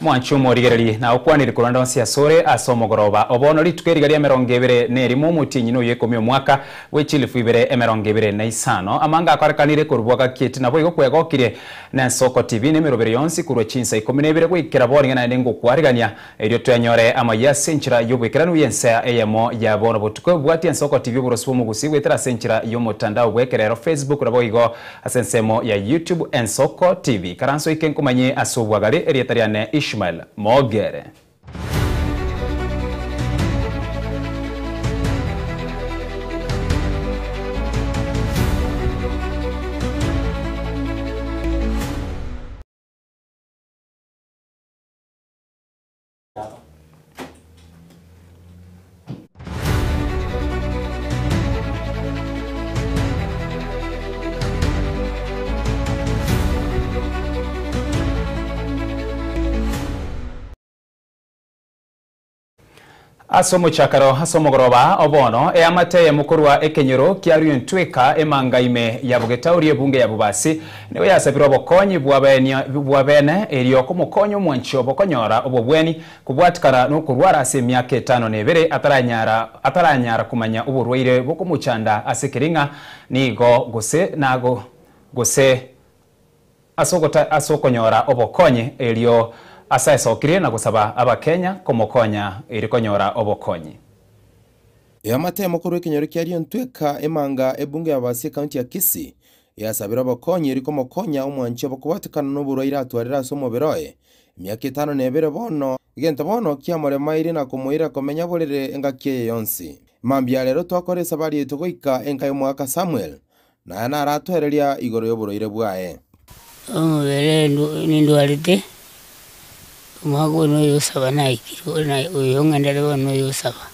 mwanchumo rigereri na ukwaniri kuranda cia sore asomogoroba obono ritukeriga ria 2021 mutinyi no yekomi omwaka wechilifu ibere 2025 amanga akarekanire kurubwaga kiti nabo igokwegokirie na Soko TV ne mirobere yonsi kurwa chinsa 12 gwikira boringa na nengo kwarigania erio twenyore amaya senchira yobwekiranu yensa eyemo ya bono botuko bwati Soko TV buroswo mugusi wetera senchira yomotandao bwekerero Facebook rabo igo asensemo ya YouTube Soko TV karanso ikenkomanye asobwagare erietariane Ishmael Mogere. Asomo chakaro asomogoroba obono eamateye mukurwa ekenyero kiaru ntweka emangaime ya bugetauri ebunge ya bubasi niwe yasabira obokonyi bwabene erio komukonyo mwancho bokonyora obobweni kubwatikara no kurwara ase myaka 5 ataranyara kumanya uburwaire bokomuchanda asekiringa nigo gose asokonyora obokonyi erio asayesokire na gusaba abakenya komokonya irikonyora obokonyi. Eamate mukuru w'ekenyero kiario ntweka emanga ebunge ya basi county ya Kisii yasabira abakonyi irikomokonya omwancho bokubatikana n'oburwaire atwarira asomo beroe emyaka 5 bono igenta bono kiamorema iri na kumuira komenya borere engakie yonsi mambia rero twakoresa bari tugoika enkayo mwaka Samuel na aratwereria igoro y'oburwaire bwae omubere nindwarite Mago no yosaba na ikiro na uyongandare bono yosaba.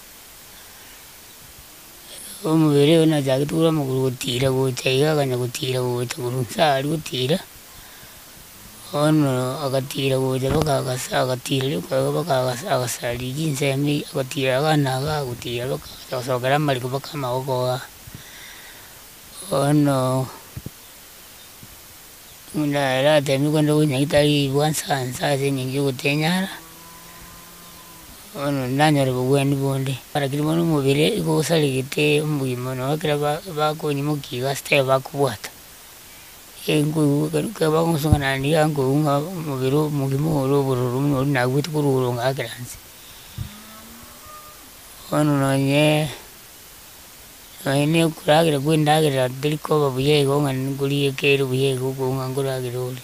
Omubere ona jagitura muguru gutira gucaiga kanya gutira gutsari gutira. Ono agatira guja bakagasa agatira bakagasa agasari ginsemi agatira gana gutira bakasogara mariko bakamagoko. Ono Muna temi kwenda kunyakitari bwansansa zenyingi gutenyara ono nanyore bugwendi bonde arakiri bono mubire ikosaligite mbuyimo no akira bakonyi mukiga stay bakubwata engu kaba kusungana ndi ango unga mubiro mugimo ro no nagwiti kururo ngakiranzi ono nanye ene kuragira gwindagira diriko babuyego ngani kero buyego nganguragira uri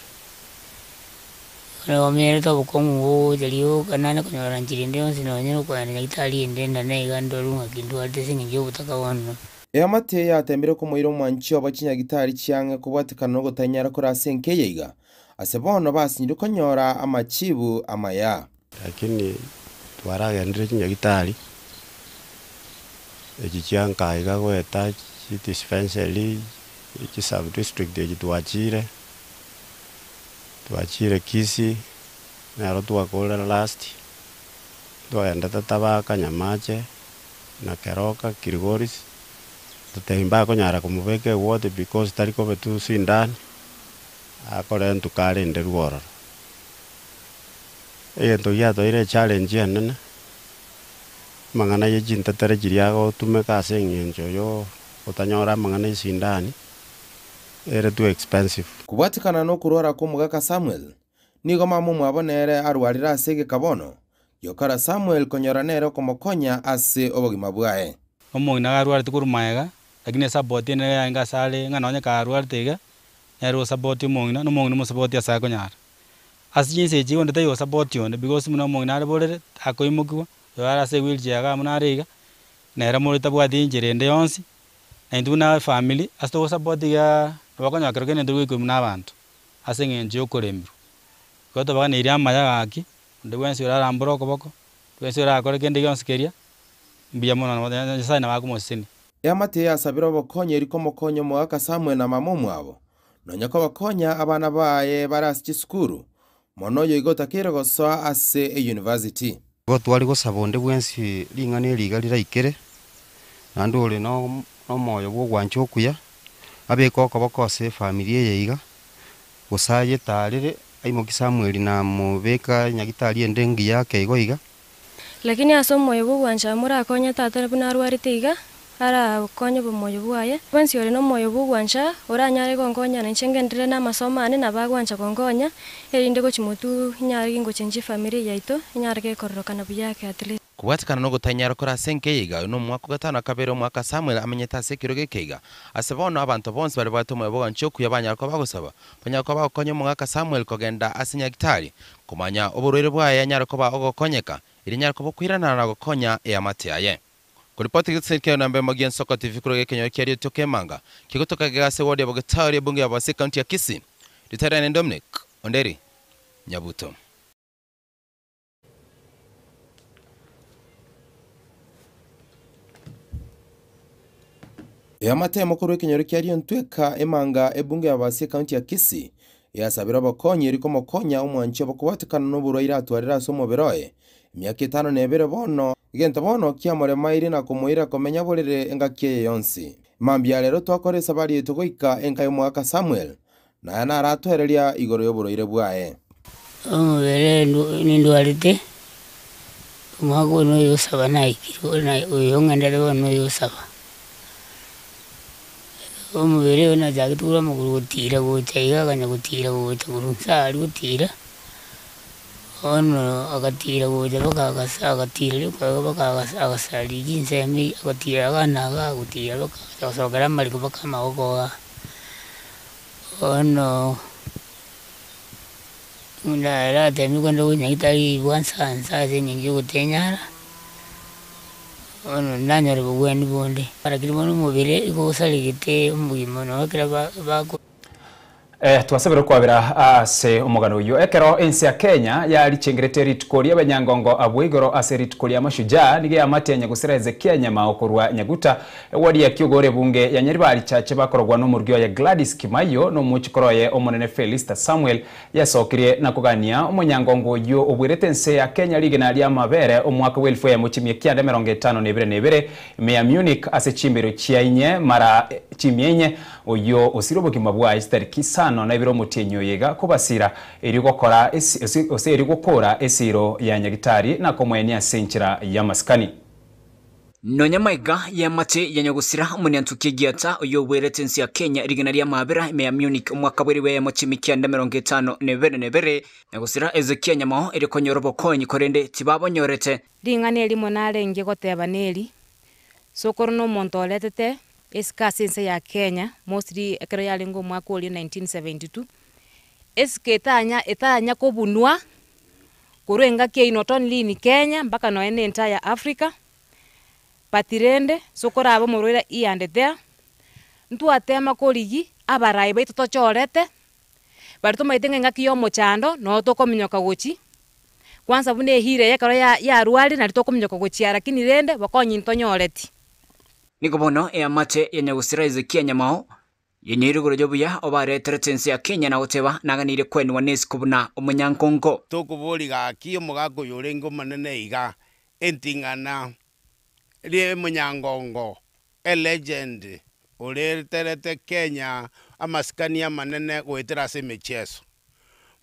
ono mere to bukongu jaliyo kanana kunyora njirinde onsi no nyero kwa ni itali ndenda ne gandoro ngakindu atesinga ngiyo butaka wano eamate yatembere ko moiro mwanchi abakinya gitari cyange kubatikana no gutanyara kuri asenke yiga asebono basinyira konyora amachibu amaya lakini twaragendere kinya gitari ekichianka igagweta dispensary iki sub district ekitwachire Kisii naro twakora last twagenda tatabaka Nyamache na Keroka Kilgoris tutehimba konyara kumubeke wote because tariko betu sindani akore ntukare nderuora eyento yato ire challenge yanene mangana yejinta tere jiriago tumeka asengenjo yo utanyora mangana isindani ere too expensive kubatikana no kurora ko mugaka Samuel nigo mamu mwabonere arwarira asege kabono yokara Samuel konyora nero komokonya ase obogima bwae omongina arwara tukurumaega lakini support ene yanga sale nganonya ka arwara tega ero support omongina no mongina mo support asa konyara asijinse jigo ndete yo support yonde because muno mongina arborere akoimukwa yara se wheelchair ga munariga nera morita bwati njirende yonsi na family asto support ya bakonya kerogene ndu ko muna abantu asengenje okorembru goto bagana iri amaya gaki ndwensi ura mboroko boko twensi ura akore kende yonsi keria mbiya muno na sana bakumosini eamate yasabira obokonye irikomokonyo mwaka Samuel na mamumu abo nonyako bakonya abana baye barasi skuru mono yo igotakire gosoa ase university twari gusabonde bwensi lingane ligalira ikere nandu uri no moyo bwo gwanchokuya abeko ko bakose familia yeiga gusaye tarire Aimoki Samuel na mubeka nyagitari endengi yake igoiga. Lakini asomo yobu wanja mura konya tata bunarwarite iga ara konya bomoyo bwaye bansi ore no moyo bwanja oranyare kongonya na ncengendire na masoma ane na bagwanja kongonya erinde gochimutu nyari ngochenji family yaito nyari ke kororokana buyake atli kubatikana no gutanyara kora senkeiga no mwaka gatano kabero mwaka Samuel amenyeta sekiro gekeiga asebono abantu bonse bari batomoye bwanje kuyabanya ko bagosaba banyako bakonye mwaka Samuel kogenda asinya gitari kumanya oborwere bwaye nyara ko bagokonyeka iri nyara ko bokwirana na gokonya eyamateaye kuripoti gitsekero nambe Magian Soko TV kuro gekenyo kiari tokemanga kigutoka gase wodi abogitari bunge abase county ya Kisii Retired Dominic Onderi Nyabuto. Yamate mukuru w'ikinyoro kiari ntweka emanga ebunge abase county ya Kisii yasabira abakonyi eriko mokonya umwanche bokubatikana n'uburwaire atwarira somo beroe myaka 5 nebere bono igenta bono kiamore mairi na kumuira komenya borere engakie yonsi mambya rero twakoresa bari tugoika enka y'umwaka Samuel na yana aratwereria igoro y'uburwaire bwaye omubere nindwarite umwago no yosaba naikiro na uyongandere bono yosaba omubere ona jagitura muguru gutira gutaiga kanya gutira gutaguru sari gutira ono agatira goje bakagasa agatira bakagasa agasari jinsemi agatira ganaga gutira bakasogera mari kubakama ogoga ono ndara temi kwenda kunyitari bwansansa zenyingi gutenyara ono nanyore bugwendi bonde para kirimo n'umubire ikosaligite umugimo no kira bako twasabira kwabira ase umugano uyu ekero ensi ya Kenya yari chengerete ritkoria abanyangongo abwigoro ase ritkoria mashujaa nige amatenya gusireze Kenya maokorwa nyaguta wadi ya Kyogore bunge ya nyaribari chache bakorogwa n'umuryo ya Gladys Kimayo no muchikoroye omonene Felista Samuel yasokirie na kugania umunyangongo uyu obwirete ensi ya Kenya lige na ali amabere omwaka welfu ya muchimye kiande 52 meya Munich ase chimbero chiainye mara chimyenye uyu usiroboki mabwa istariki sano na ibiro mutinyo yega kubasira erigokora erigokora esiro ya nyagitari na komweni asenchira ya maskani Nonyamaiga ya mate ya nyagusira umunyantukie giata uyu weretensi ya Kenya rigana ya mabera meya Munich mwaka bwiriwe ya mochimikia nda 52 nyagusira Ezekia nyamao erikonyorobo konyi korende tibabo nyorete ringane limo narenge goteba neri sokoro no montoletete eskasense ya Kenya mostly ekero yalengo mwaka oli 1972 etanya kobunwa kurenga ke not only ni Kenya mpaka no ene entire Africa patirende sokora abo morwera iande there ntu atema koligi abarai baito tochorete bari tomaitenga ngaki yo mochando no tokominyoka gochi kwanza bune hire yakaro ya ruali na tokominyoka gochi lakini rende bakonyi ntonyoreti Nikobono ya mate ya nyagusira Ezekia nyamao yeniruguro jobuya obareteretensi ya Kenya na oteba naganire kwenu wanesi kubuna umunyankongo Tokubori gaki omugago yorengo manene iga entingana rie munyangongo a legend oreterete Kenya amaskania manene goetera se mecheso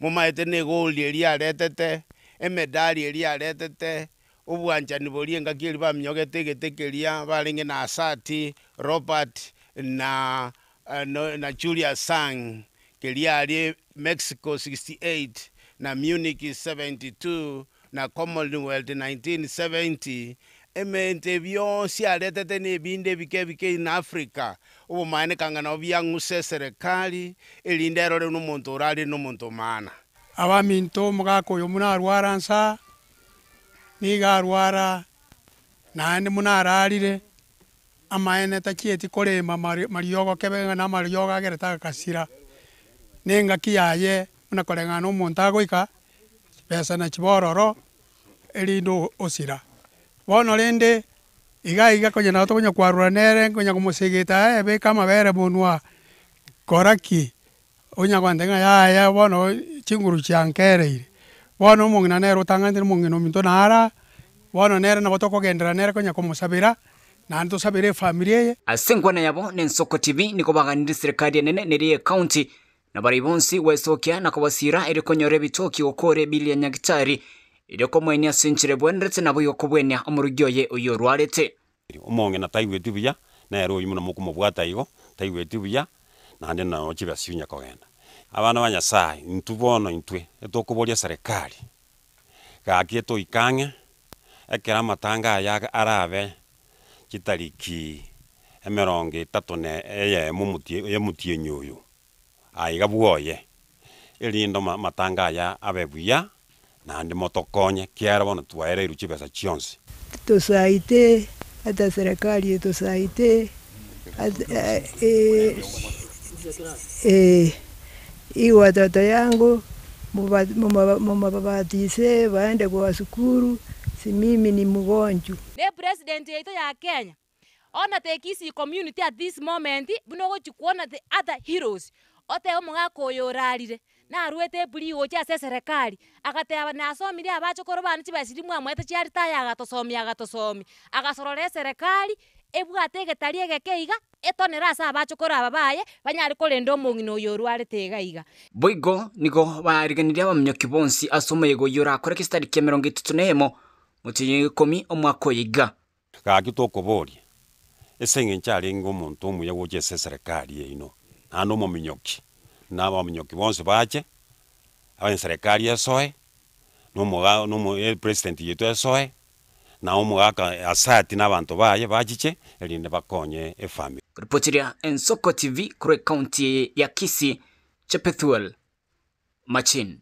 mumaete ne goli eria retete emedali eria retete ubwanjani borienga kiri bamyogete getekeria barenge na Asati Robert na Julius Sang keriari Mexico 68 na Munich 72 na Commonwealth 1970 emente bionsi aretete ne binde bike in Africa ubumane kangana obyanguse serikali elindero no muntu orali no muntu mana abaminto mugako yo munarwara nsa nigarwara nandi munararire amaene takieti korema mariogo kebenga na mariogo agereta kasira nenga kiyaye munakorenga no muntu agoika pesa na chibororo elindo osira bono rende iga konyana tokonya kwarura nere konya kumusigita ebe kama bere bunwa koraki onya kwandenga ya bono chinguru chiankereire bono mungina nero tangandire mungino minto nara bono nere na botoko gendera nere konya kumusabira na ndo sabire familia ye asengwana yabo nensoko TV niko baganira serikali nene neriye county na bari bonsi wesokia na kwasira iri konyore bitoki okore bili ya nyagitari iri komwenia senchire bwendretse nabo yokobwenia omurugyoye uyo rwarete umonge na taiwetu biya na ero yimuno mukumubwata igo taiwetu biya na ande na ochiba siunya kogenda abana banyasai ntubono intwe etokuboria serikali gakieto ikange ekera matanga ya arabe chitariki 30 eye mutie nyoyo aiga buoye elindo matanga ya abebuya na ande motokonye kiara bono twaere iruchi pesa chionse tusaite hata serikali tusaite hii watoto yangu mumababatise waende kwa sukuru, si mimi ni mgonjwa. Ne president yetu ya Kenya ona the Kisii community at this moment buno kuona the other heroes ote omuga koyorarire na arwete buri ocha se serikali akate na asomire abacho korobana chibasiri mwamwete cyari taya agatosomi agasorore serikali ebwate getarie gekeiga etonera asa abacho koraba baye banyari korendo omongino yorwarete igaiga boigo nigo bariganiria abamnyoki bonsi asomego yora kore kistari kya 31 mutinyi 10 omwako yiga gaki tokoboria esenge nchari ngo muntu omuya goche se serikali ino ano mominyoki na abamnyoki bonsi bache aba serikali esoe no president yetu esoe na omugaka asati n'abantu baye bajiche elinde bakonye efamily. Reporteria Ensoko TV kure county ya Kisii Chepethuel Machin.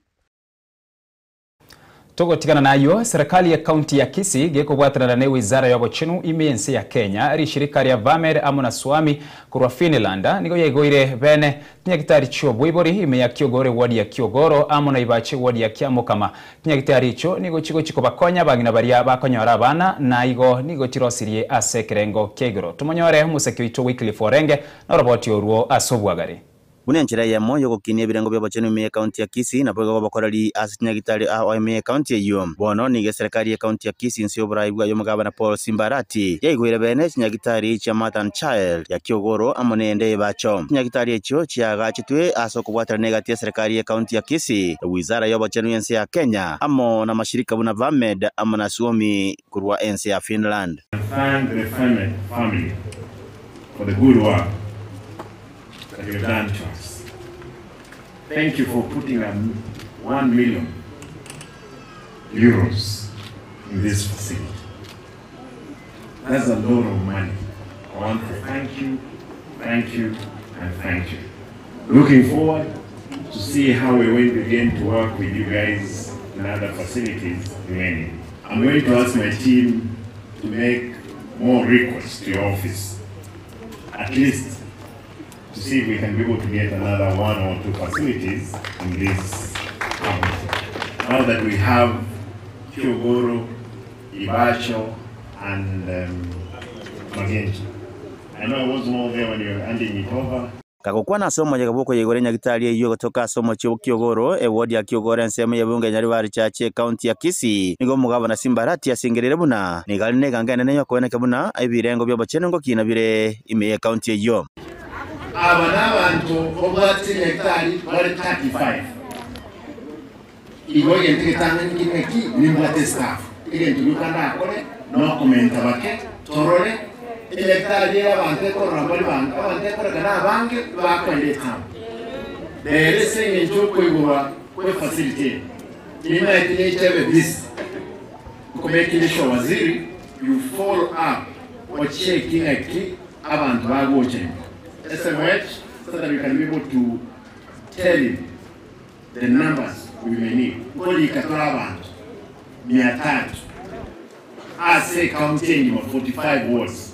Togotigana nayo serikali ya county ya Kisii gekobwatirana na wizara ya bochinu imensi ya Kenya ari shirika rya Vamed amuna swami kurwa Finland nigo yegoire bene nyagitari cyo bwibori ime ya Kyogoro wadi ya Kyogoro amuna ibache wadi ya Kyamukama nyagitari cyo nigo chigo chikobakonya bagina baria bakonyora abana na igo nigo tirosirie asekerengo kegoro tumonyore musekyo ito weekly forenge na roboti oruo asobwagari Bune nchira ya moyo gokinie birengo bya bochenu me county ya Kisii na bwego bakorali asinya gitari a me county ya yo bono ni serikali ya county ya Kisii nsio buraibwa yo mugabana Paul Simbarati yaigwire bene sinya gitari cha Mother Child ya Kyogoro amonende bacho sinya gitari echo chiaga chitwe asoko bwatara negatia serikali ya county ya Kisii wizara ya bochenu yensi ya Kenya amo na mashirika buna Vamed amona suomi kurwa ensi ya Finland. Thank the family for the good work that you've done to us. Thank you for putting 1 million euros in this facility. That's a lot of money. I want to thank you, and thank you. Looking forward to see how we're going to begin to work with you guys in other facilities remaining. I'm going to ask my team to make more requests to your office, at least to see if we can be able to get another 1 or 2 facilities in this county. Now that we have Kyogoro, Ibacho, and Magenji. I know I wasn't all there when you were handing it over. Kakokwa na somo ya kaboko yegore nyagitari iyo kutoka somo cyo Kyogoro ward ya Kyogoro nsemo yabunga nyari bari chache county ya Kisii nigo mugabo na Simbarati yasingerere buna nigaline gangana nayo kuboneka buna ibirengo byo bacene ngo kinabire ime county iyo aba nabantu obwati hectare bari 35 igo yentikitanga n'ikimeki nimbwate staff ile ndukanda akore no komenta bake torore hectare y'abantu korora bari bantu abantu korora kana bange bakwende tam there singe cyoko igura kwe facility ina itinye chebe this kumekile sho waziri you follow up or checking aki abantu bagoche SMH so that we can be able to tell him the numbers we may need. Kodi katora abantu 300 ase counting 45 wards.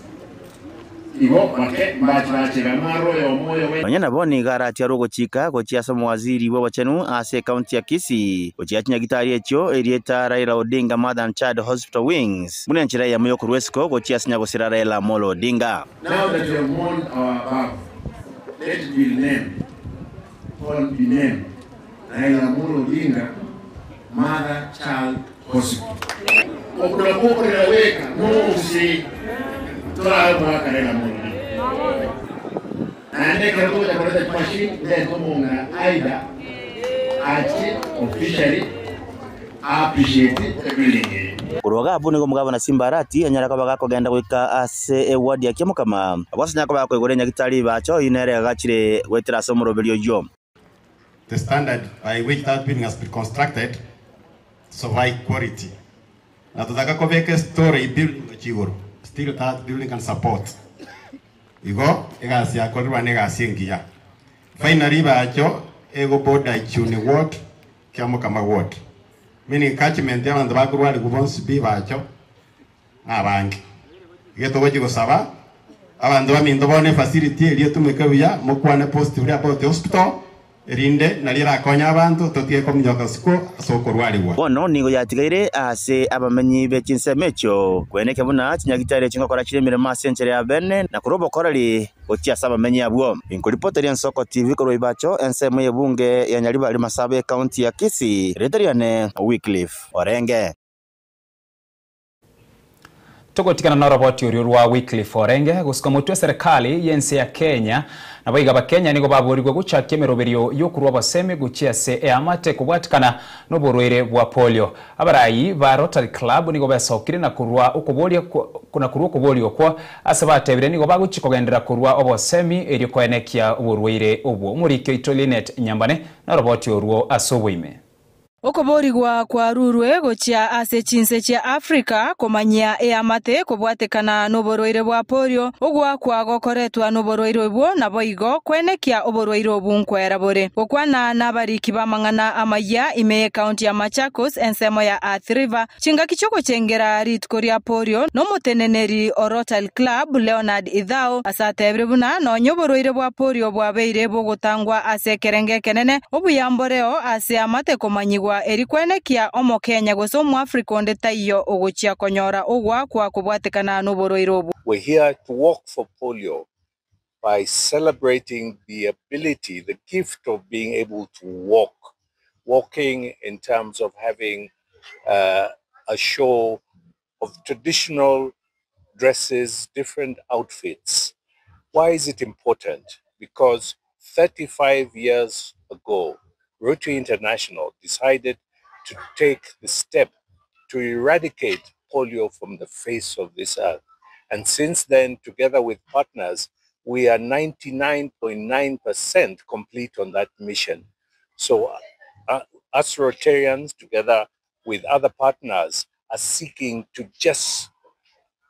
Igo bake mbache gamaro yo moyo we. Banyana boni garati arogo chika gochia somo waziri wa wachenu ase county ya Kisii gochia nyagitari echo erieta Raila Odinga Mother Child Hospital Wings. Mune nchira ya moyo kurwesiko gochia sinyago sira Raila Molo Odinga. Now that we have won our battle, let it be named, Raila Molo Odinga Mother Child Hospital. Okula poko inaweka, no usi, tura mwaka Raila Molo Odinga. Ande karibu da kwenda machine ile tumunga aida achi officially appreciate everything. Kuroga abu nigo mugabana Simbarati anyara ko bagakogenda gwika ase ewadi ya Kimukama abose nyako bakwegorenya gitari bacho inere gachire gwetera somoroberio yo. The standard by which that building has been constructed so high quality. Na tutaka kobeke story building chigoro. Still that building can support. Igo egasi akorwa negasi ngia. Finally bacho ego boda chuni ward Kimukama ward. Meaning catchment ya bantu bakurwali kubonsi bi bacho abangi. Geto goji gosaba abantu baminto bone facility eliyo tumekabuya mukwane positive about the hospital. Rinde nalira konya abantu totie ko mnyoka siko sokorwaliwa bono nigo yatigaire ase abamenyi be kinsemecho kweneke buna kinyagitare chingokora kiremire masenchere ya bene na kurobo korali otia saba menyi abwo inkolipoteri nsoko TV ko roibacho ensemo yebunge ya Nyaliba ali Masabe county ya Kisii Redariane Wycliffe Orenge Tugotikana na roboti uriurwa Wycliffe Orenge gusika mutwe serikali yense ya Kenya na baiga ba Kenya nigo baburirwe guchakia meroberio yokurwa baseme guchia se eamate kubwatikana no borwere bwa polio abarayi ba Rotary Club nigo basokire na kurwa ukubolia kuna kurwa kubolia kwa asabatebire nigo baguchikogendera kurwa obosemi eri kwenekia uburwire obwo murikyo Itolinet Nyambane na roboti urwo asobwime Okoborigwa kwa rurwe gochia ase chinse chia Afrika komanyia eamate kubwatekana n'oborwaire bwa polio ogwa kwa gokoretwa n'oborwaire bwo nabo igo kwenekia oborwaire obunkwera bore okwana n'abariki bamangana amaya ime county ya Machakos ensemo ya Athi River chinga kichoko chengera ritkoria polio no muteneneri Rotary Club Leonard Idhao asatebre buna no nyoborwaire bwa polio bwa beire bogotangwa ase kerenge kenene obuyamboreo ase amate komanyigwa eri kwenekia omo Kenya goso mu Africa onde tayo ogochia konyora ogwa kwa kubwatekana n'oborwaire obu. We're here to walk for polio by celebrating the ability, the gift of being able to walk. Walking in terms of having a show of traditional dresses, different outfits. Why is it important? Because 35 years ago, Rotary International decided to take the step to eradicate polio from the face of this earth. And since then, together with partners, we are 99.9% complete on that mission. So us Rotarians, together with other partners, are seeking to just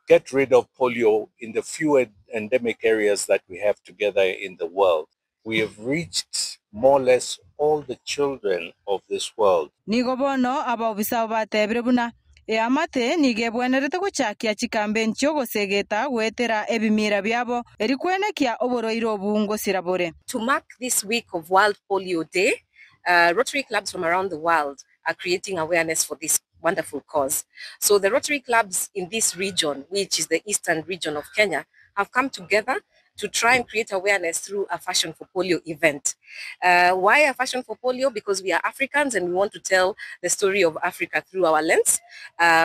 get rid of polio in the few endemic areas that we have together in the world. We have reached more or less all the children of this world. Nigobono abobisa batebre buna eamate nigebwenerete guchakia chikamben chogo segeta gwetera ebimira byabo eri kwenekia oborwaire obungo sirabore. To mark this week of World Polio Day, Rotary clubs from around the world are creating awareness for this wonderful cause. So the Rotary clubs in this region, which is the eastern region of Kenya, have come together to try and create awareness through a Fashion for Polio event. Why a Fashion for Polio? Because we are Africans and we want to tell the story of Africa through our lens.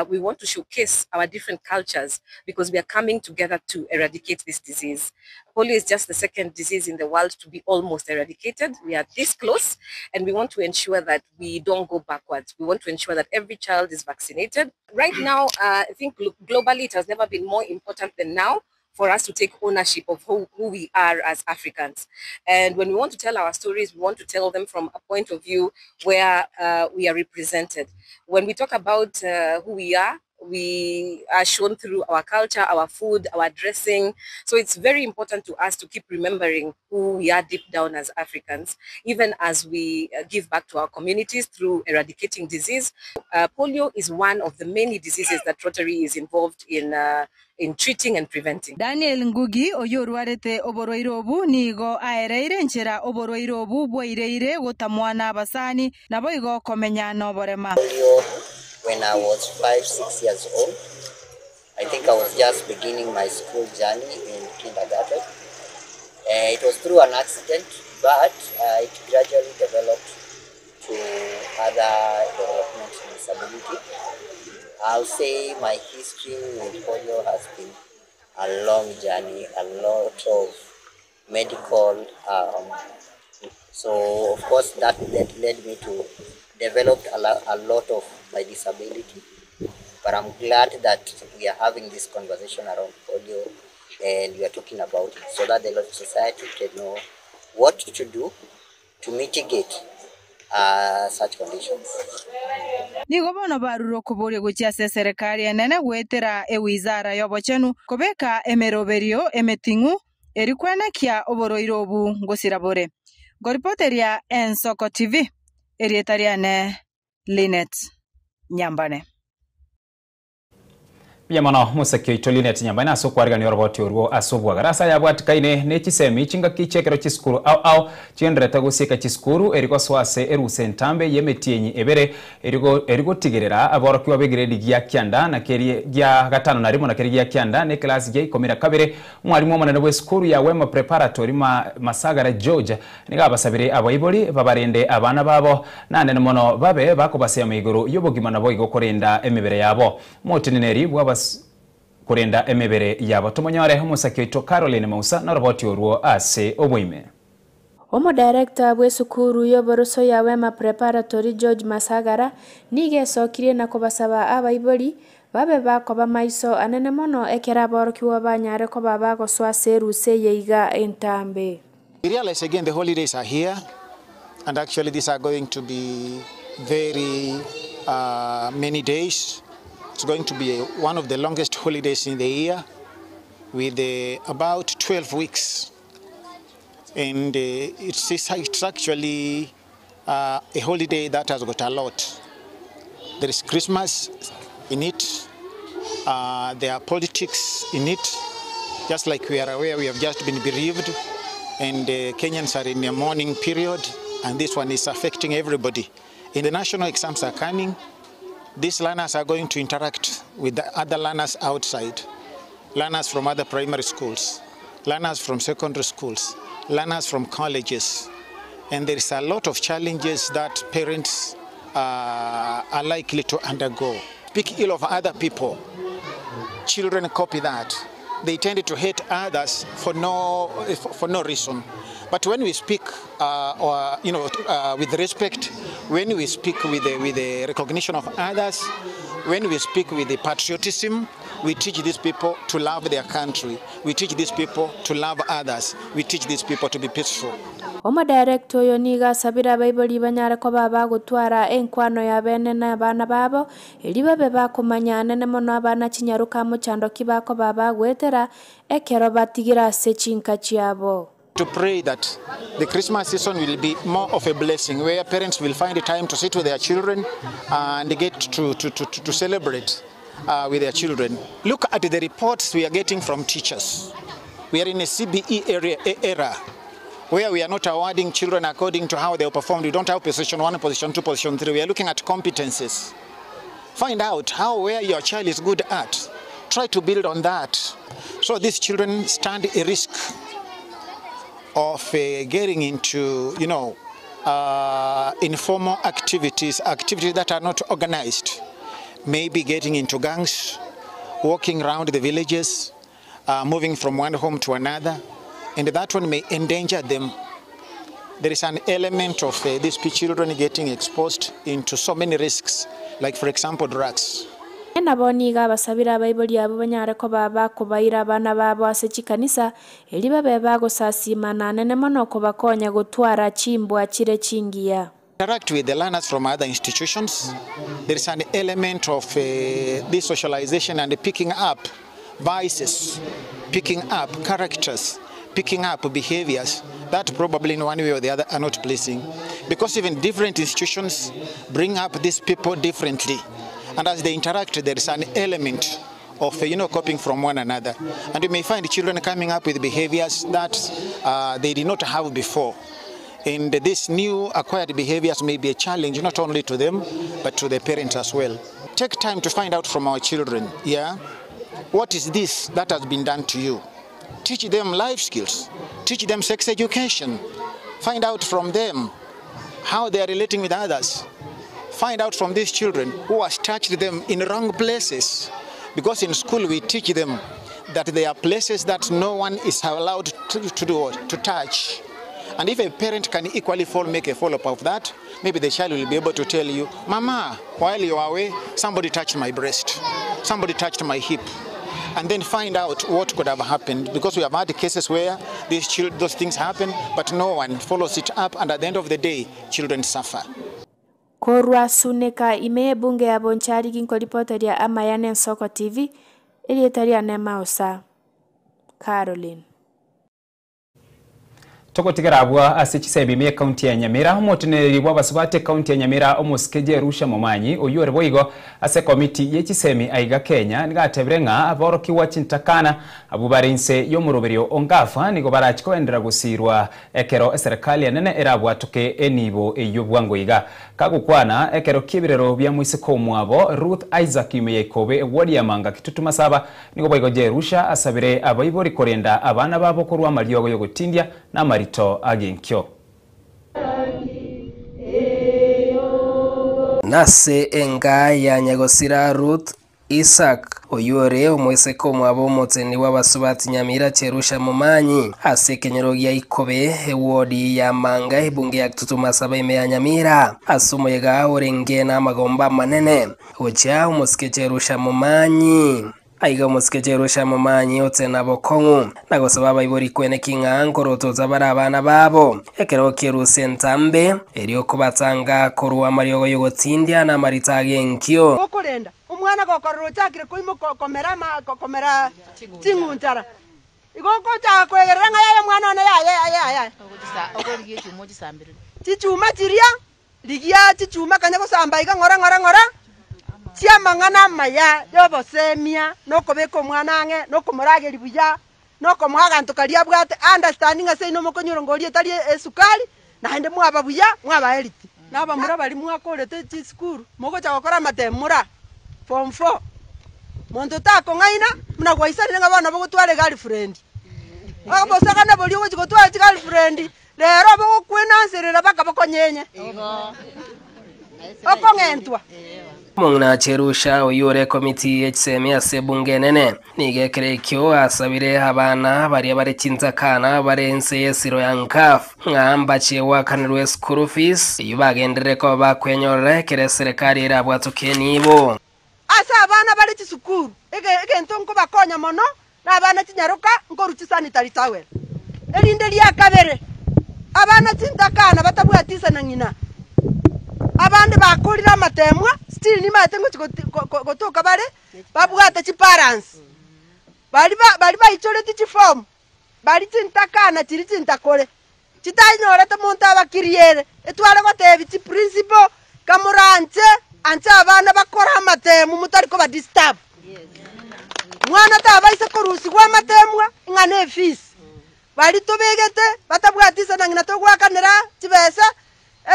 We want to showcase our different cultures because we are coming together to eradicate this disease. Polio is just the second disease in the world to be almost eradicated. We are this close and we want to ensure that we don't go backwards. We want to ensure that every child is vaccinated. Right now, I think globally it has never been more important than now for us to take ownership of who we are as Africans. And when we want to tell our stories, we want to tell them from a point of view where we are represented. When we talk about who we are shown through our culture, our food, our dressing. So it's very important to us to keep remembering who we are deep down as Africans, even as we give back to our communities through eradicating disease. Polio is one of the many diseases that Rotary is involved in treating and preventing. Daniel Ngugi oyorwarete oborwaire obu nigo aereire nchera oborwaire obu bwoireire gutamwana basani nabo igo komenya no borema. When I was 5-6 years old, I think I was just beginning my school journey in kindergarten. It was through an accident, but it gradually developed to other developmental disability. I'll say my history with polio has been a long journey, a lot of medical. So of course that led me to develop a lot of my disability. But I'm glad that we are having this conversation around polio and we are talking about it so that the lot of society can know what to do to mitigate such conditions. Nigo bono baruro kuburia guchiase serikali enene gwetera ewizara yobochenu kubeka emeroberio emetingu erikwenekia oboroiro obu ngosira bore. Goripoteria Ensoko TV erietariane Linet Nyambane. Biamono musakyo itoline nyambana aso kwarga ni roboti urwo asobwa garasa ya bwatikaine ne chisemi chinga kichekero chiskuru au chiendreta gusika chiskuru eriko swase eruse ntambe yemetienyi ebere eriko tigerera aboroki wa grade gya kyanda na keri gya gatano na rimo na keri gya kyanda ne class gya ikomera kabere mwalimu omanene we skuru ya Wema Preparatory Masagara George niga basabire abayiboli babarende abana babo nane mono babe bakobase amiguru yobogima nabo igokorenda emibere yabo motineri bwa kurenda emebere yabo tumonyore umusakyo ito Caroline Mausa na roboti orwo ase obwime. Omo director bwe sukuru yoboroso ya Wema Preparatory George Masagara nige sokire na kobasaba abayiboli babe bakoba maiso anene mono ekera boroki wabanyare ko baba go swaseruse yeiga entambe. We realize again the holidays are here and actually these are going to be very many days. It's going to be one of the longest holidays in the year with about 12 weeks. And it's actually a holiday that has got a lot. There is Christmas in it. There are politics in it. Just like we are aware, we have just been bereaved. And Kenyans are in a mourning period. And this one is affecting everybody. And the national exams are coming. These learners are going to interact with the other learners outside, learners from other primary schools, learners from secondary schools, learners from colleges. And there is a lot of challenges that parents are likely to undergo. Speak ill of other people. Children copy that. They tend to hate others for no reason. But when we speak, with respect, when we speak with the recognition of others, when we speak with the patriotism, we teach these people to love their country. We teach these people to love others. We teach these people to be peaceful. Omo director yoniga sabira bayiboli banyare ko baba gutwara enkwano ya bene na bana babo eliba beba kumanyana ne mono abana kinyaruka mu chando kibako baba gwetera ekero batigira sechinka chiabo. To pray that the Christmas season will be more of a blessing where parents will find a time to sit with their children and get to celebrate with their children. Look at the reports we are getting from teachers. We are in a CBE era where we are not awarding children according to how they performed. We don't have position 1, position 2, position 3. We are looking at competencies. Find out where your child is good at. Try to build on that. So these children stand a risk of getting into, informal activities that are not organized. Maybe getting into gangs, walking around the villages, moving from one home to another, and that one may endanger them. There is an element of these children getting exposed into so many risks, like for example drugs. Naboniga basabira bayiboli abo banyare ko baba kubaira abana babo asechikanisa eli babe bago sasima nane mono ko bakonya gutwara chimbwa chire chingia. Interact with the learners from other institutions. There is an element of this socialization and picking up vices, picking up characters, picking up behaviors that probably in one way or the other are not pleasing. Because even different institutions bring up these people differently. And as they interact, there is an element of copying from one another. And you may find children coming up with behaviors that they did not have before. And these new acquired behaviors may be a challenge not only to them, but to the parents as well. Take time to find out from our children, what is this that has been done to you? Teach them life skills. Teach them sex education. Find out from them how they are relating with others. Find out from these children who has touched them in wrong places. Because in school we teach them that there are places that no one is allowed to touch. And if a parent can equally make a follow-up of that, maybe the child will be able to tell you, Mama, while you are away, somebody touched my breast, somebody touched my hip. And then find out what could have happened, because we have had cases where those things happen, but no one follows it up, and at the end of the day, children suffer. Korwa suneka ime bunge ya Bonchari ginkolipoteri Amayane Soko TV ilietaria Nema Osa. Caroline. Tokotigara abwa asichisebi me county ya Nyamira moteneri bwa basubate county ya Nyamira omusikeje rusha momanyi oyore boigo ase committee yechisemi aiga Kenya nigatebrenga aboroki wachintakana abubarinse yomuroberio ongafa nigo barachiko endera gusirwa ekero serikali yanene erabwatoke enibo eyobwango iga kagukwana ekero kibirero bya mwisiko mwabo Ruth Isaac Imeyekobe wodi yamanga kitutuma saba nigo boigo je rusha asabire abayibori korenda abana babo korwa malyogo yogotindia na marito agenkyo nase enga ya nyagosira Ruth Isaac oyore omweseko mwabo moteni w'abasubati Nyamira cherusha momanyi asekenyero ya Ikobe wodi ya manga ibunge ya kitutuma saba ime ya Nyamira asumoyega orenge na magomba manene ocha omusikecherusha momanyi aiga musikecherusha momanyi otena bokongu nagosaba bayibori kwene kinga nkoroto zabara abana babo ekero kiruse ntambe eriyo kubatanga korwa maryogo yogotindia na maritage nkyo okurenda umwana gokororo cyakire kuimo komera tinguntara igoko cyakwegeranga yaye mwana one yaye ogoriye cyumo gisambire cyuma kiria ligia cyuma kanya gosamba iga ngora Chiamangana maya yobosemia nokobeka omwana ange nokomorageri buya nokomuhaga ntokaria bwate understanding ase no mokonyorongorie tari esukali na hende mwaba buya mwaba elite naba mura bali mwakorete chi school mogocha gokora matemura form 4 monto tako ngaina muna gwaisana ngabana bogotware girlfriend abosaka na boli wo gotware girlfriend lero bokwinanserera baka bakonyenye okongentwa Mungna cherusha oyore komiti HCM ya sebunge nene nigekere kyo asabire abana bari barekinzakana barense yesiro yankaf ngamba chewa kanirwe school fees yubagendere ko bakwenyorere kere serikali irabwatoke nibo asa abana bari kisukuru ege ntonko bakonya mono na abana kinyaruka ngoruchi sanitary towel elinde lya kabere abana tintakana batabwatisa na nyina abandi bakurira matemwa still ni matengo gotoka bare babwata chi parents bali ichore ti form bali tintakana tiri tintakore chitanyora ta monta bakiriere etwale gotebi ti principal kamurance anje abana bakora matemu mutari ko ba disturb mwana ta baisa korusi kwa matemwa ngane fees bali tobegete batabwatisa nangina to gwakanira chibesa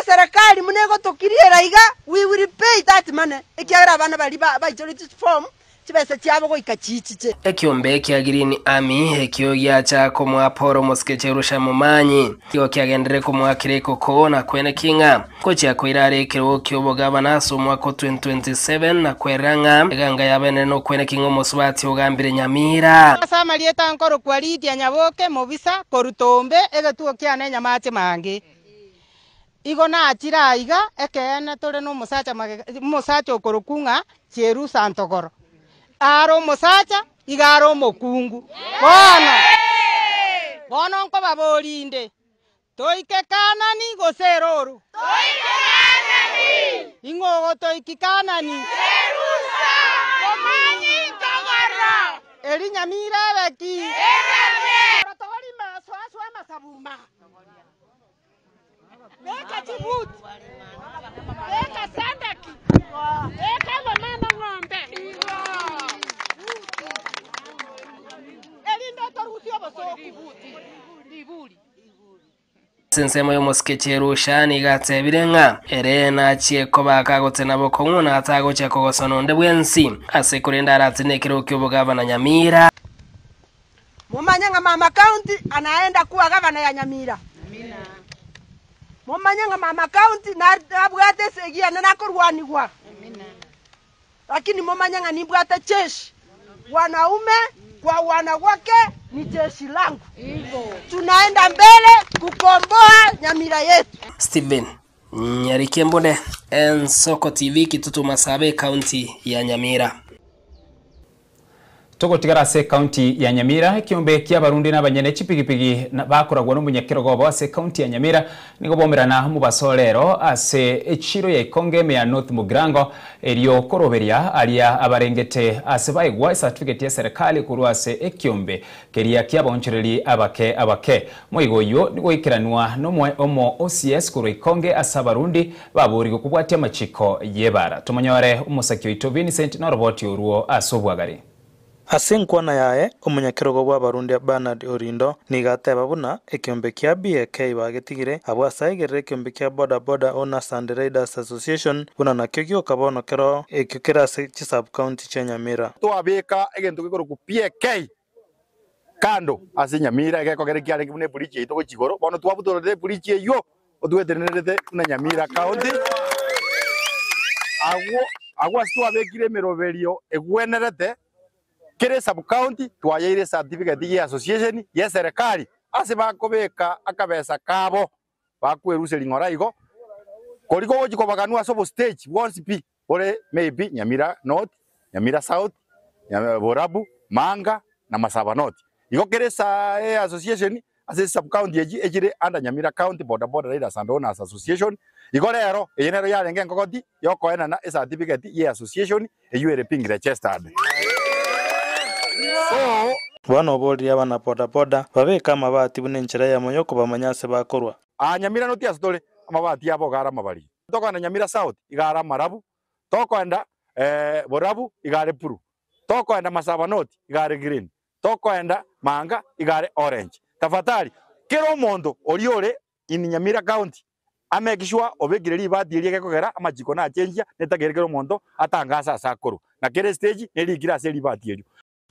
serikali munego tokiriera iga we will pay that money ekiara abana bali baijority form chibese cyabo go ikachichiche ekyombe kya Green Army ekyo yacha ko mwaporo musikecherusha momanyi kyo kyagendere ko mwakireko kona kwene kinga ko cyakwirare kiro kyobogabana somwa ko 2027 na kweranga eganga yabene no kwene kinga musubati ogambire Nyamira sama lieta nkoro kwaliti ya nyaboke mobisa korutombe egetuo kyane nyamate mange igo na atira iga ekena tore no musacha okorokunga cheru santogoro aro musacha igaro mokungu bono nko baborinde toike kanani goseroru toike kanani ingogo toike kanani serusa komanyi togoro eri Nyamira beki erebe tori maso aswa masabuma Eka chibuti. Eka sandaki. Eka mama ng'ombe. Elinda torusio bosoko. Libuli. Sensemo yomusikecherusha nigatsebirenga erena chieko bakagotena bokonguna atago chakogosononde bwensi asekurenda aratinekero kyobogabana Nyamira Mumanyanga mama county anaenda kuwa gavana ya Nyamira. Amina. Mumanyanga mama county na abwate segia na kurwanigwa. Amina. Lakini mumanyanga ni bwate cheshi. Wanaume kwa wanawake ni jeshi langu. Tunaenda mbele kukomboa Nyamira yetu. Steven Nyarikembone, Ensoko TV, Kitutu Masabe, County ya Nyamira. Togo tigara se county ya Nyamira kiombe kia barundi na banyene chipigipigi bakoragwa n'umunyakiro gobo se county ya Nyamira nigo bomerana mu basolero ase echiro ya ikonge me ya North Mugrango elio koroberia alia abarengete ase baigwa certificate ya serikali kurwa ase ekiombe keria kia bonchereri abake moigo yo nigo ikiranwa no omo OCS kurwa ikonge asa barundi baburi kubwatia machiko yebara tumanyore umusakyo ito Vincent na roboti uruo asobwagari. Asinkwana yae omunyakirogo bwa Barundi Bernard Orindo nigateba buna ekiombe kia BK bagetigire abwasaigere ekiombe kia Boda Owners and Riders Association buna nakyo gyokabono kero ekikira se sub county cha Nyamira twabeka egento gikoro ku BK kando ase Nyamira egekogere kiare kibune burichi ito chigoro bono twabutore burichi yo otwetenerete na Nyamira county agwa twabekire meroberio egwenerete kere sub county twayeire certificate ya association ya serikali ase bakobeka akabesa kabo bakweruseri ngora igo koriko gokikobaganu asobo stage once p ore maybe Nyamira North, Nyamira South, Borabu, Manga na Masaba North igo kere sa association ase sub county ejire under Nyamira County Boda Riders and Owners Association igo rero eyenero yarenge ngogoti yokoena na certificate ya association eyuere ping registered. Bwana obori abana boda babeka amabati bune nchira ya moyoko bamanyase bakorwa Nyamira North asitole amabati yabo gara mabari tokana Nyamira South igara marabu tokoenda Borabu igare puru tokoenda Masaba North igare green tokoenda Manga igare orange tafadhali kero mondo oriore in Nyamira County amekishwa obegireri bati gekogera amajiko na chenja netagerekero mondo atangasa sakoro na kere stage neligira seri bati elio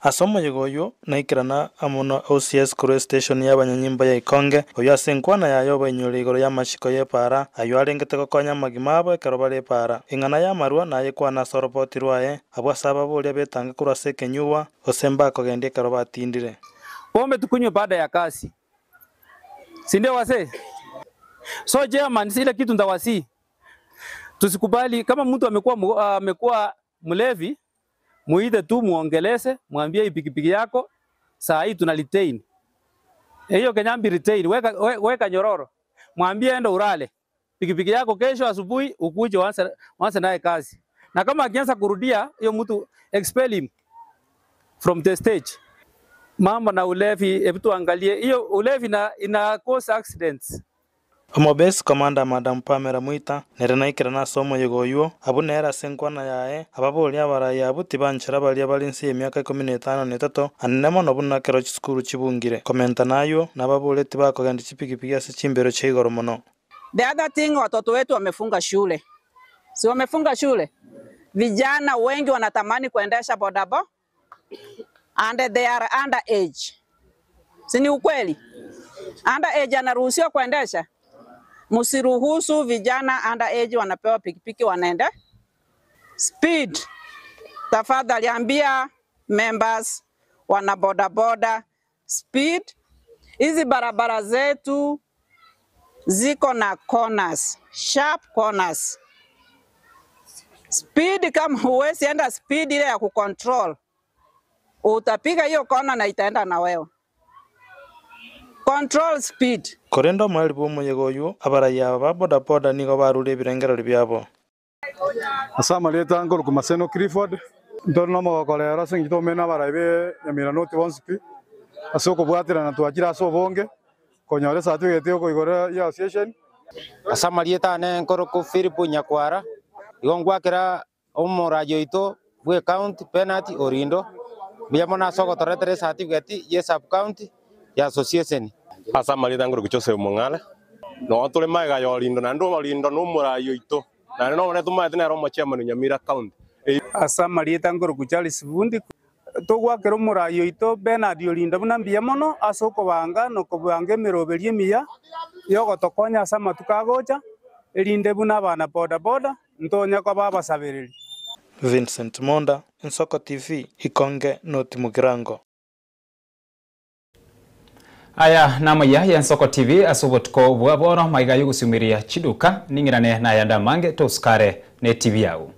asomo yegoyo naikirana amono OCS Kuru Station y'abanyanyimba ya Ikonge oyo asenkwana yayo banyure igoro ya mashiko ye para ayo arengete kokonya magimabo karobale para ingana ya marwa naye kwana soropoti rwaye abwasaba bole betanga kurase kenyuwa osemba kogende karobati indire pombe tukunywe baada ya kasi sinde wase so German sile kitu ndawasi tusikubali kama mtu amekuwa mlevi muide tu muongeleze mwambie pikipiki yako saa hii tunalitain hiyo kenyambi retain weka nyororo mwambie endo urale pikipiki yako kesho asubuhi ukuje wanze naye kazi na kama akianza kurudia hiyo mtu expel him from the stage mama na ulevi hebu tuangalie hiyo ulevi ina cause accidents. Omobes Commander Madam Pamela Muita nerenaikirana somo yegoyo abunera senkwana yae ababoli abarayi abuti banchira bali abalinsi emyaka 15 n'etatu anemo nobuna kero chikuru chibungire komenta nayo nababole tibakogenda chipikipiki ase chimbero cheigoro mono. The other thing, watoto wetu wamefunga shule. Si wamefunga shule? Vijana wengi wanatamani kuendesha bodaboda and they are under age. Si ni ukweli? Under age anaruhusiwa kuendesha? Musiruhusu vijana under age wanapewa pikipiki wanaenda speed. Tafadhali ambia members wana bodaboda speed. Hizi barabara zetu ziko na corners, sharp corners. Speed kama huwezi enda speed ile ya kucontrol, utapiga hiyo kona na itaenda na wewe. Control speed. Korendo mwalibu muyegoyu abaraya ba bodaboda nigo barure birengero byabo. Asama leta ngoro ku Maseno Clifford ndorno mo kolera singito mena barabe Nyamira North onsipi asoko bwatira na twakira so bonge konyore satu yete ko igora ya association. Asama leta ne ngoro ku Filipu Nyakwara igongwa kira omorajo ito bwe county penalty Orindo biyamona soko toretere certificate ye sub county ya association. Asama leta ngoro ku Joseph Mongala no tole maiga yo Orindo na ndo Orindo no morajo ito na no ne tuma tena romo chairman Nyamira county. Asama leta ngoro ku Charles Vundi togwa kero morajo ito Bernard Orindo buna biyamono asoko banga no kubanga miroberie miya yogo tokonya asama tukagocha elinde buna bana boda ntonya kwa baba sabiriri. Vincent Monda, Nsoko TV, Ikonge, North Mugrango. Aya namaya ya Nsoko TV asobotko bwaboro maiga yugusumiria chiduka ningirane na yanda mange toskare ne TV yao.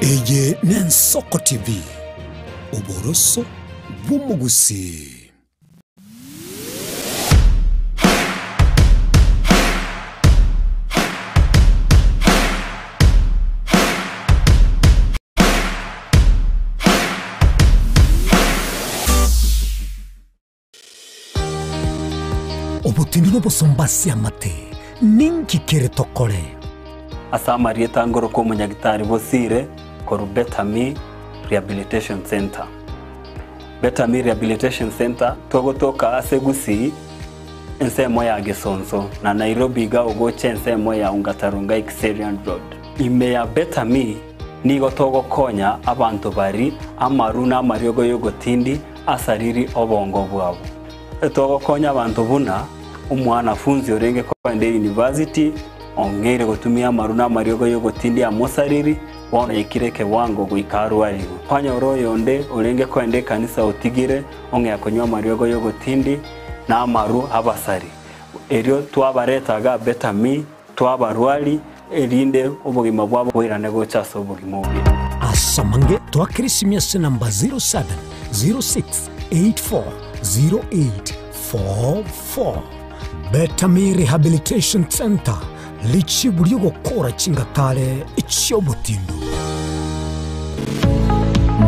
Eye ne Nsoko TV uboroso bumugusi. Obutindino bosombasi amate ninki kere tokore. Asa Marieta ngoro ko munyagitari bosire koru Betami Rehabilitation Center. Betami Rehabilitation Center togotoka asegusi ensemo ya Gesonso na Nairobi ga ogoche ensemo ya Ungatarunga Xerian Road. Ime ya Betami nigo togo konya abantu bari amaruna mariogo yogotindi asariri obongo bwabo. Togo konya abantu buna umwana funzi orenge kwende university ongere gotumia maruna mariogo yogotindi amosariri wana ikireke wango guikaru aligo kwanya oroyo onde orenge kwende kanisa otigire onge akonywa mariogo yogotindi na amaru abasari erio twabaretaga Betami twabarwali erinde obugima bwabo bwirane gochaso obugima obi asamange twakirisimia namba 0706840844 Betami Rehabilitation Center lichi buriyo gukora kingatare icyobutindo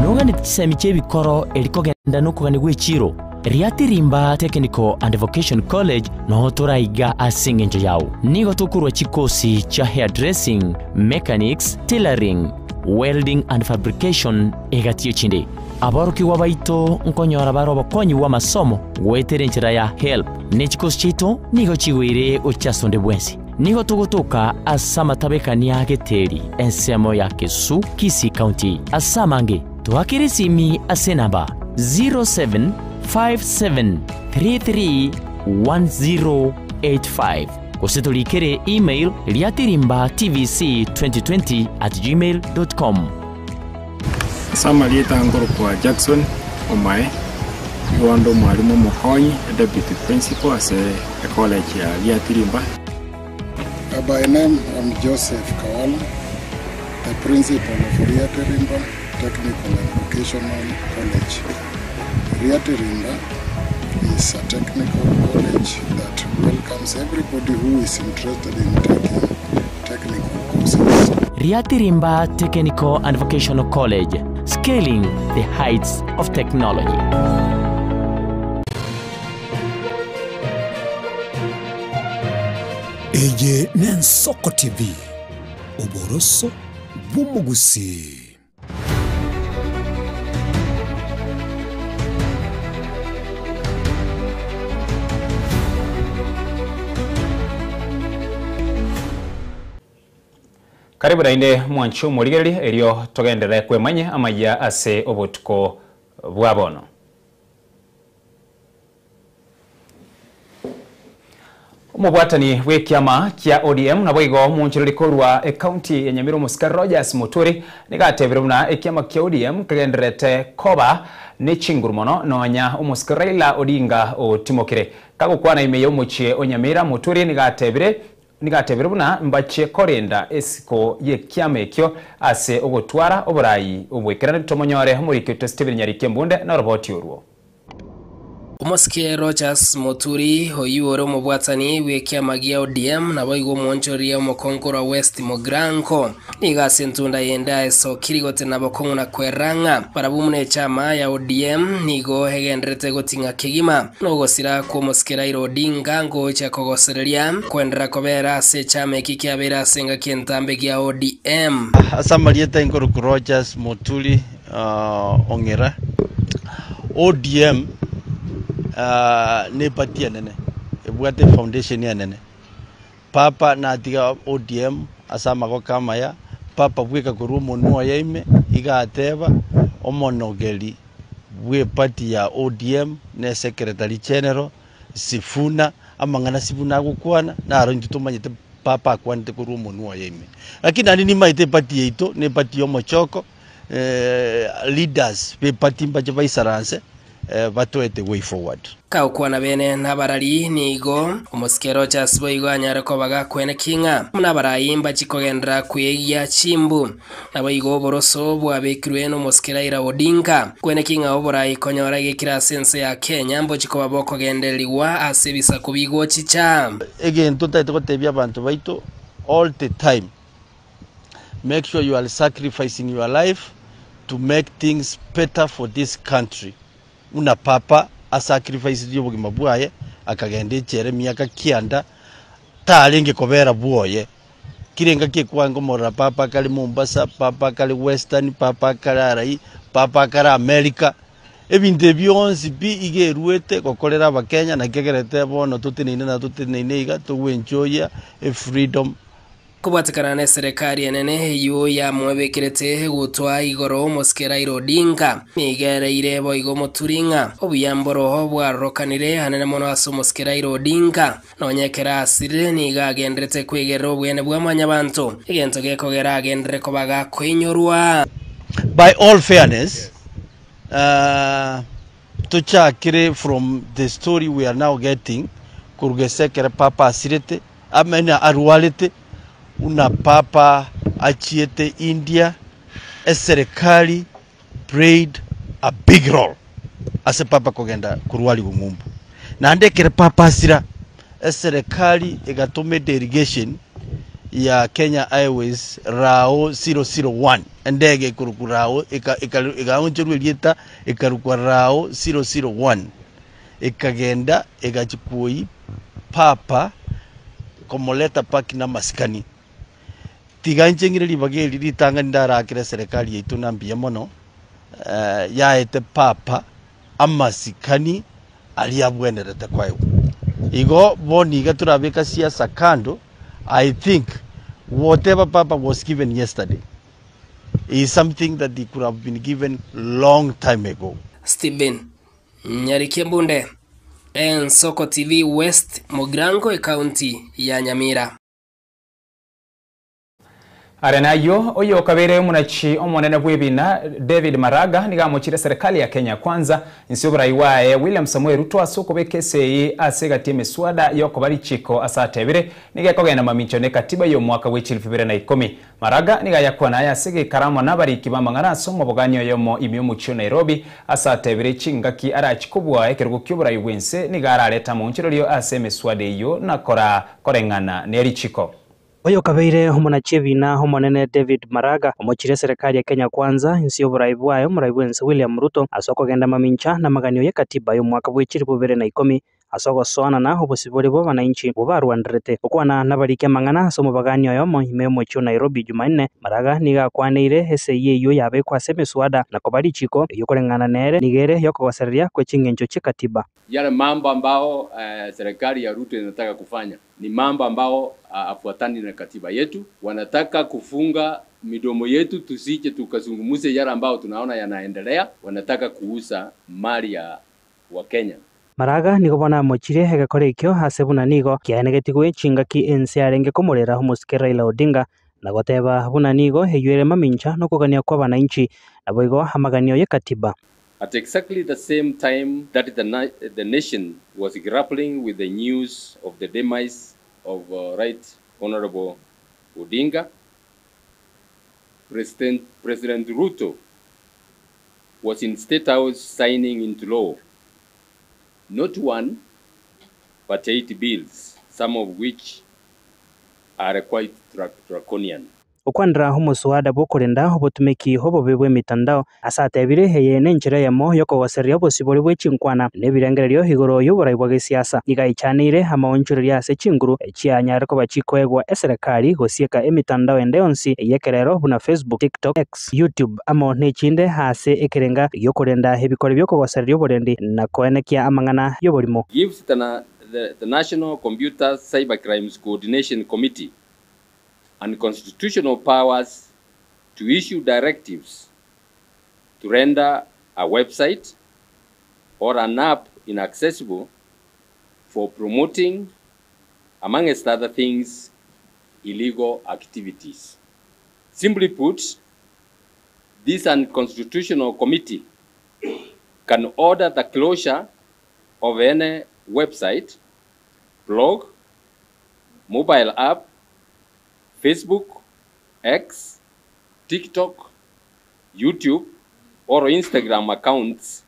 nogani tsemi chebikoro elikogenda nokugani gwechiro Riatirimba Technical and Vocation College no turaiga asingenjo yao nigo tukurwa chikosi cha hairdressing, mechanics, tailoring, welding and fabrication egatio chinde abaruki wabaito nkonyora baro bakonyi wa masomo gwetere nchira ya help nechikosi chito nigo chiwire ochasonde bwensi nigo tugutuka asama tabekania geteri ensemo ya Kesu Kisii County asamange tuakirisimi asenamba 0757331085 kusitulikere email riatirimbatvc2020@gmail.com. Sama lieta ngoro kwa Jackson Omae Iwando mwalimu Mokonyi deputy principal at the college ya Riatirimba. By name I'm Joseph Kawala, the principal of Riatirimba Technical and Vocational College. Riatirimba is a technical college that welcomes everybody who is interested in taking technical courses. Riatirimba Technical and Vocational College, scaling the heights of technology. Eye ne Nsoko TV uboroso bumugusi. Karibu dainde mwanchu murigeri erio togendere kwemanye amaya ase obutuko bwabono. Umubwatani wekiama kia ODM na boigo munchiriko rwa county ya Nyamira Musika Rogers Muturi nigatebere buna ekiama kia ODM kagenderete koba ne chingurumono nonya Musika Raila Odinga otimokire kagukwana imeyo muchie onyamira Muturi nigatebere buna mbache korenda esiko ye kiama ekyo ase ogotwara oburayi obwekirane tomonyore muri kito Steven Nyarike Mbunde na roboti urwo. Musika Rogers Muturi hoyuore umubwatani wekiama gia ODM na boigo mwonchoria umukonkora West Mogranko niga sentunda yenda eso kirigote na bokongo na kweranga barabumune chama ya ODM nigo hegendrete gotinga kigima nogosira ko Musika Raila Odinga ngo cha kogosereria kwendera kobera se chama kikiabera senga kentambe gia ODM Asamalieta ingoro Rogers Muturi ongera ODM ne patia nene ebwate foundation ya nene papa na tiga ODM asama ko kama ya papa bweka kurumo no yaime igateba omonogeli bwe party ya ODM ne secretary general Sifuna amangana Sifuna gukwana na aronji tumanyite papa akwanite kuru monu wa yeme lakini ani ni maite party yeito ne party yo mochoko leaders be party mbaje baisaranse batwete way forward kaukwana bene nabarari nigo umuskero chasbo igo anyareko baga kwene kinga munabarayi mbachikogendera kuyegia chimbu nabo igo boroso bwabekirwe no muskera ira Odinga kwene kinga oborayi konyora gekira sense ya Kenya mbochiko baboko gendeliwa asebisa kubigo chicha again tutaite gotebia abantu baito all the time make sure you are sacrificing your life to make things better for this country una papa a sacrifice dio bugima bwaye akagende chere miaka kianda talenge kobera bwoye kirenga kikwango mora papa kali Mombasa papa kali Western papa kali Arai papa kali America ebinde byonsi bi igeruete kokolera abakenya na kegerete bono tutinine iga to enjoy a freedom kubatikana na serikali enene yu ya mwebekirete gutwa igoro muskera ira Odinga migereire bo igo muturinga obuyamboro bwarokanire hanene mono aso muskera ira Odinga nonyekera asire niga agendrete kwegera obwene bwamanya bantu igento gekogera agendere kobaga kwinyorwa by all fairness tuchakire from the story we are now getting kurgesekere papa asirete amena arwalete una papa achiete India serikali played a big role as a papa kogenda kurwali bumumbu na ndekere papa asira serikali egatome delegation ya Kenya Airways rao 001 ndege kurukurao ikaonjerwe lieta ikarukwa rao 001 ikagenda igachukui papa komoleta paki na maskani tiganje libageli litanga ndara akire serikali yetu nambia mono yaete papa amasikani aliyabwenerete kwayo igo boni gaturabeka siasa kando. I think whatever papa was given yesterday is something that he could have been given long time ago. Stephen Nyarikembunde, Soko TV West, Mogrango County ya Nyamira. Arenayo oyo kabere munachi omonene bwebina David Maraga nigamuchire serikali ya Kenya kwanza nsiobora iwae William Samuel Ruto asoko bekesei asegati emiswada yoko bari chiko asatebire nigekogenda mamicho ne katiba yo mwaka wa 2010 Maraga nigayakwana yasege karamo nabari kibamangana somo boganyo yomo imyomucho Nairobi asatebire chingaki arachikubwa ekerugo kyobora iwense nigarareta munchirolyo asemeswada yo nakora korengana neri chiko Oyo kabeire homonachevina homonene David Maraga omochire serikali ya Kenya kwanza insio buraibwayo muraibwense William Ruto asoko genda mamincha na maganyo ya katiba yo mwaka wa 2010 asoko soana na obosibore bo bananchi bobarwandirete okwana nabarike mangana somo baganyo yo mohimemo cho Nairobi Jumanne Maraga niga kwaneire eseye yo yabe kwa semeswada na kobali chiko yokorengana nere nigere yokogoseria kwechingencho chikatiba yale mambo ambao serikali ya Ruto inataka kufanya ni mambo ambao afuatani na katiba yetu. Wanataka kufunga midomo yetu tusije tukazungumuze yale ambao tunaona yanaendelea. Wanataka kuuza mali ya wa Kenya. Maraga nigo bona mochire hegakore ikyo hasebuna nigo kianegetigwe chingaki ensiarenge komorera humuskera ila Odinga na goteba buna nigo heyure mamincha no kugania kwa bananchi nabo igo hamaganio ya katiba. At exactly the same time that the nation was grappling with the news of the demise of Right Honorable Odinga, President Ruto was in State House signing into law not one but 8 bills, some of which are quite draconian. Okwandra homuswada bokorenda obotumeki hobo bebwe mitandao asatebire heyene njira yamo yokogoseria obosibori bwechinkwana nebirengerero igoro yoboraibwa gesiasa igaichanire amaonchurira ase chinguru echianyare ko bachikoegwa eserikali gosieka emitandao endeyonsi eyekerero buna Facebook, TikTok, X, YouTube amo nechinde hase ekerenga yokorenda ebikore byokogoseria oborendi na koenekia amangana yoborimo. Gives the National Computer Cyber Crimes Coordination Committee and constitutional powers to issue directives to render a website or an app inaccessible for promoting, amongst other things, illegal activities. Simply put, this unconstitutional committee can order the closure of any website, blog, mobile app, Facebook, X, TikTok, YouTube, or Instagram accounts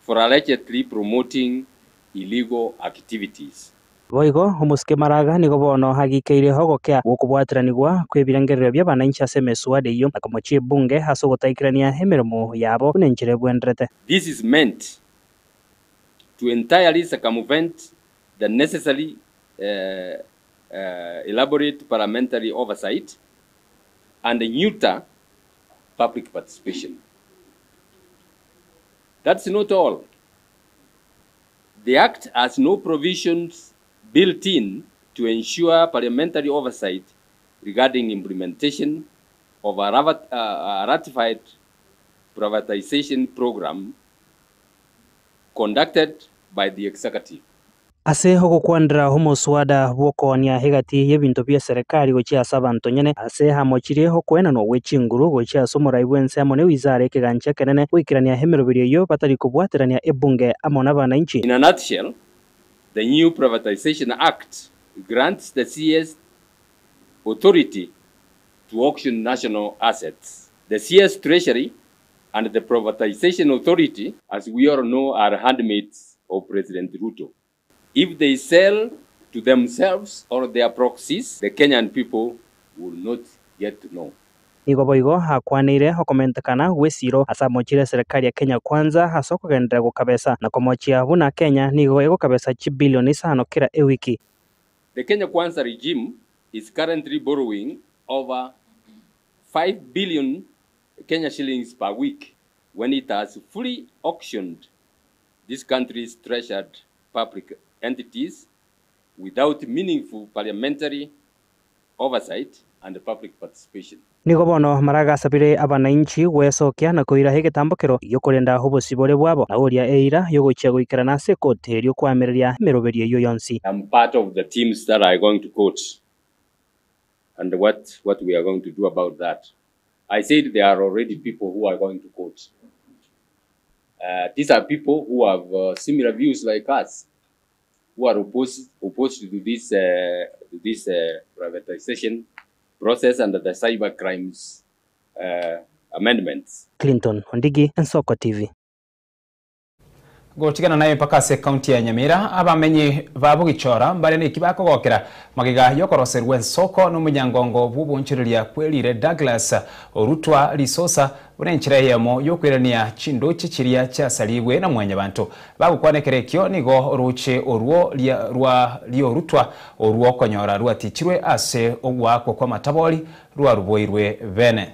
for allegedly promoting illegal activities. Boigo umuske Maraga nigo bono hagikeire hogokea gukubwatiranigwa kwibirangerero bya bananchi aseme swade iyo akamochie bunge hasogotaikrania emirimo yabo kunenjire bwendrete. This is meant to entirely circumvent the necessary elaborate parliamentary oversight and neuter public participation. That's not all. The Act has no provisions built in to ensure parliamentary oversight regarding implementation of a ratified privatization program conducted by the executive. Ase hogokwandra homoswada bokonia hegati yebinto bya serikali gochia sabanto nyene ase hamochire hokwena no wechinguru gochia somorai bwense amone wizare kegancha kenene wikirania hemerobirio yo batari kubwaterania ebunge amona bananchi. In a nutshell, the new Privatization Act grants the CS authority to auction national assets. The CS Treasury and the Privatization Authority, as we all know, are handmaids of President Ruto. If they sell to themselves or their proxies, the Kenyan people will not get to know. Nigo boigo hakwanire hokomentekana wesiro asa mochire serikali ya Kenya kwanza hasoko gendera gukabesa na komochia buna Kenya nigo ego kabesa chibilioni 5 kila ewiki. The Kenya Kwanza regime is currently borrowing over 5 billion Kenya shillings per week when it has fully auctioned this country's treasured public entities without meaningful parliamentary oversight and public participation. Nigo bono Maraga sabire abananchi wesokia na koira hegetambokero yokorenda hobosibore bwabo na oria eira yogochia goikarana se kote ryo kwamereria meroberie yo yonsi. I'm part of the teams that are going to court, and what we are going to do about that. I said there are already people who are going to court. These are people who have similar views like us, who are opposed to this privatization process and the cyber crimes amendments. Clinton Ondigi, Nsoko TV. Gotigana nayo pakase county ya Nyamira abamenyi babugichora mbare ni kibako gokera magiga yokoroserwe Nsoko n'umunyangongo bubunchiriria kwelire Douglas Orutwa Lisosa urenchire yemo yokwirania chindo chichiria cha saliwe na mwanya bantu bagukwanekerekyo nigo ruche oruo lio Rutwa oruo konyora rwatichirwe ase ogwako kwa mataboli rwaruboirwe vene.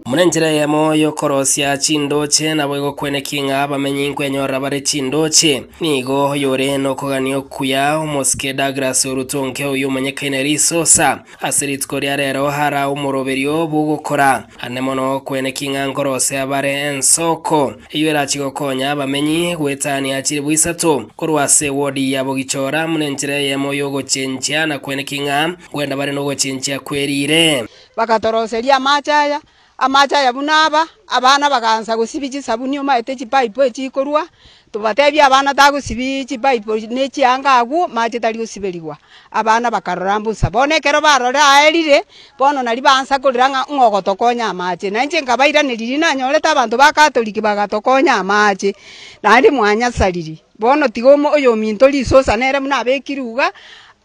Munenjira yemo yokorosia chindoche na bwego kwenekinga abamenyi nkwenyora bare chindoche nigo yore no koganio kuya Moske Douglas Orutonke uyu menyekaine Lisosa asiritko rero hara umuroberio bugukora anemono kwenekinga nkorose abare Nsoko iyo rachigokonya abamenyi gwetani akiri bwisatu korwase wodi yabo gichora munenjira yemo yogo chenchia na kwenekinga gwenda bare no gochenchia kwerire bakatoroseria machaya amachaya bunaba abana baganza gusibiji sabuni omaete chipaipo echikorwa tubatebya abana tagusibi chipaipo nechianga agu mache tali gusibelirwa abana bakarambusa bonekero barora aerire bono nali bansa kuriranga ngogotokonya amache nanje ngabaira nilirina nyoreta abantu bakatoliki bagatokonya amache nandi mwanya saliri bono tigomo oyo minto Lisosa nere munabekiruga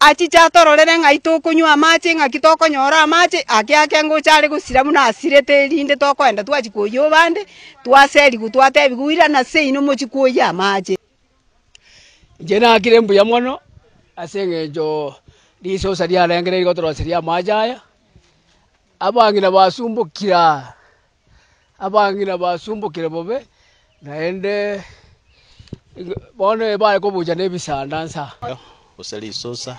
achicha tororere ngaito kunywa amache ngakitoko nyora amache akyake ngochare gusira muna asirete linde tokwenda twachikoyo bande twaseri gutwatebi guira na se ino mochikoya amache jena kirembu ya mono asengejo Lisosa ria lengere igotoroseria majaya abangina basumbukira bobe naende bone bae kobuja nebisandansa Lisosa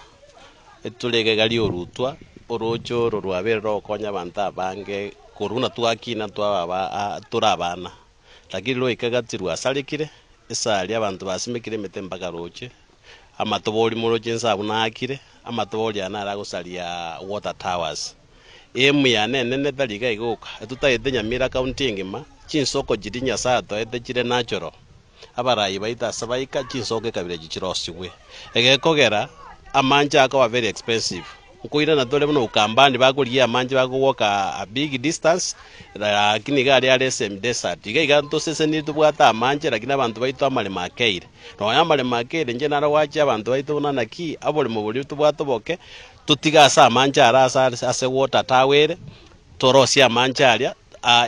etulege gali Orutwa orocho rorwabere rokonya banta bange koruna twakina twaba turabana lakini lo ikagatirwa salikire esali abantu basimikire emete mpaka roche amatoboli muroche nsabu nakire amatoboli anara gusalia water towers emu yane nene thaliga iguka etutaite Nyamira county ngima chinsoko jiri nyasato ete chire natural abarayi baita sabaika chinsoko kabire gichirosiwe egekogera amanja akawa very expensive ukuira na dole muno ukambani bakulia amanje bakuwoka a big distance lakini gari ya SM desert iga ntosese ni tubwata amanje lakini abantu baito amale makeire no yamale makeire nje nara wacha abantu baito nana ki abole mu buli tubwato boke tutigasa amanje arasa ase water tower torosi amanje alia